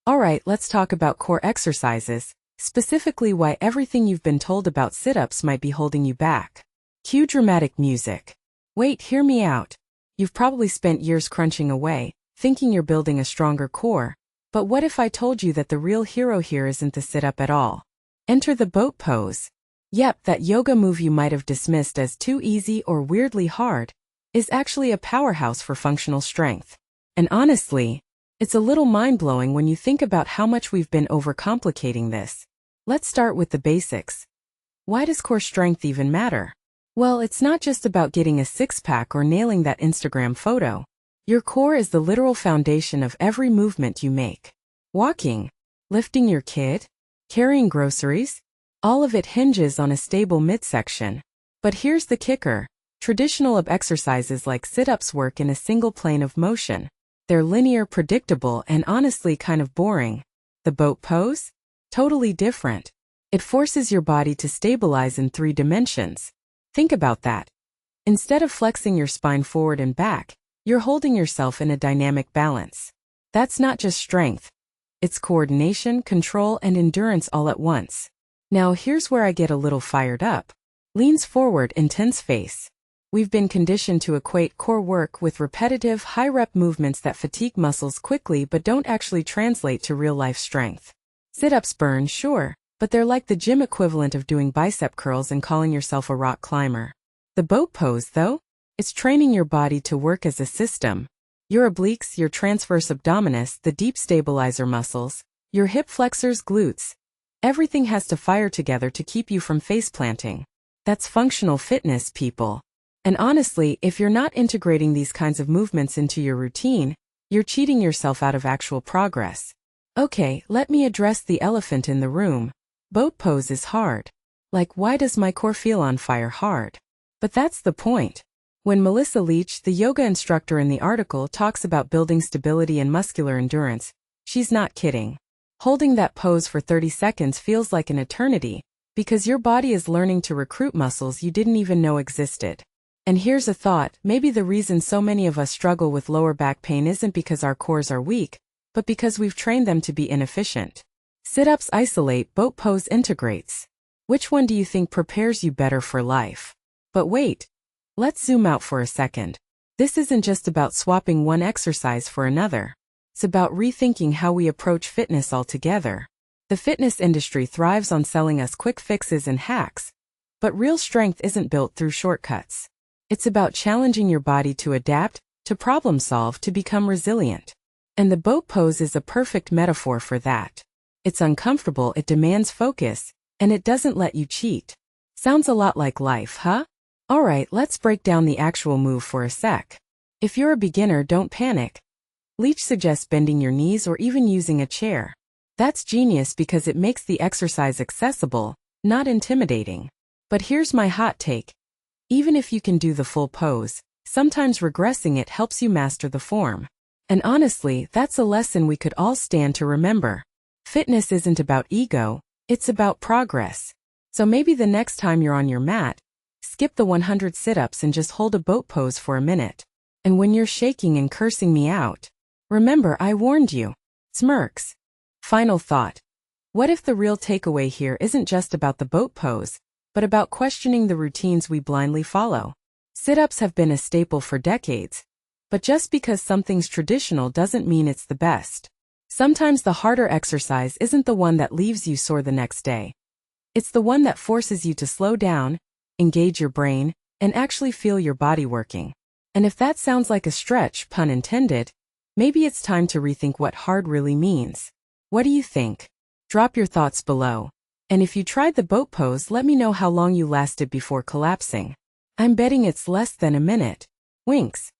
Alright, let's talk about core exercises, specifically why everything you've been told about sit-ups might be holding you back. Cue dramatic music. Wait, hear me out. You've probably spent years crunching away, thinking you're building a stronger core. But what if I told you that the real hero here isn't the sit-up at all? Enter the boat pose. Yep, that yoga move you might have dismissed as too easy or weirdly hard is actually a powerhouse for functional strength. And honestly, it's a little mind-blowing when you think about how much we've been overcomplicating this. Let's start with the basics. Why does core strength even matter? Well, it's not just about getting a six-pack or nailing that Instagram photo. Your core is the literal foundation of every movement you make. Walking, lifting your kid, carrying groceries, all of it hinges on a stable midsection. But here's the kicker. Traditional exercises like sit-ups work in a single plane of motion. They're linear, predictable, and honestly kind of boring. The boat pose? Totally different. It forces your body to stabilize in 3 dimensions. Think about that. Instead of flexing your spine forward and back, you're holding yourself in a dynamic balance. That's not just strength. It's coordination, control, and endurance all at once. Now here's where I get a little fired up. Leans forward, intense face. We've been conditioned to equate core work with repetitive, high-rep movements that fatigue muscles quickly but don't actually translate to real-life strength. Sit-ups burn, sure, but they're like the gym equivalent of doing bicep curls and calling yourself a rock climber. The boat pose, though? It's training your body to work as a system. Your obliques, your transverse abdominis, the deep stabilizer muscles, your hip flexors, glutes. Everything has to fire together to keep you from face-planting. That's functional fitness, people. And honestly, if you're not integrating these kinds of movements into your routine, you're cheating yourself out of actual progress. Okay, let me address the elephant in the room. Boat pose is hard. Like, why does my core feel on fire hard? But that's the point. When Melissa Leach, the yoga instructor in the article, talks about building stability and muscular endurance, she's not kidding. Holding that pose for 30 seconds feels like an eternity, because your body is learning to recruit muscles you didn't even know existed. And here's a thought, maybe the reason so many of us struggle with lower back pain isn't because our cores are weak, but because we've trained them to be inefficient. Sit-ups isolate, boat pose integrates. Which one do you think prepares you better for life? But wait. Let's zoom out for a second. This isn't just about swapping one exercise for another. It's about rethinking how we approach fitness altogether. The fitness industry thrives on selling us quick fixes and hacks, but real strength isn't built through shortcuts. It's about challenging your body to adapt, to problem solve, to become resilient. And the boat pose is a perfect metaphor for that. It's uncomfortable, it demands focus, and it doesn't let you cheat. Sounds a lot like life, huh? Alright, let's break down the actual move for a sec. If you're a beginner, don't panic. Leach suggests bending your knees or even using a chair. That's genius because it makes the exercise accessible, not intimidating. But here's my hot take. Even if you can do the full pose, sometimes regressing it helps you master the form. And honestly, that's a lesson we could all stand to remember. Fitness isn't about ego, it's about progress. So maybe the next time you're on your mat, skip the 100 sit-ups and just hold a boat pose for a minute. And when you're shaking and cursing me out, remember I warned you. Smirks. Final thought. What if the real takeaway here isn't just about the boat pose, but about questioning the routines we blindly follow? Sit-ups have been a staple for decades, but just because something's traditional doesn't mean it's the best. Sometimes the harder exercise isn't the one that leaves you sore the next day. It's the one that forces you to slow down, engage your brain, and actually feel your body working. And if that sounds like a stretch, pun intended, maybe it's time to rethink what hard really means. What do you think? Drop your thoughts below. And if you tried the boat pose, let me know how long you lasted before collapsing. I'm betting it's less than a minute. Winks.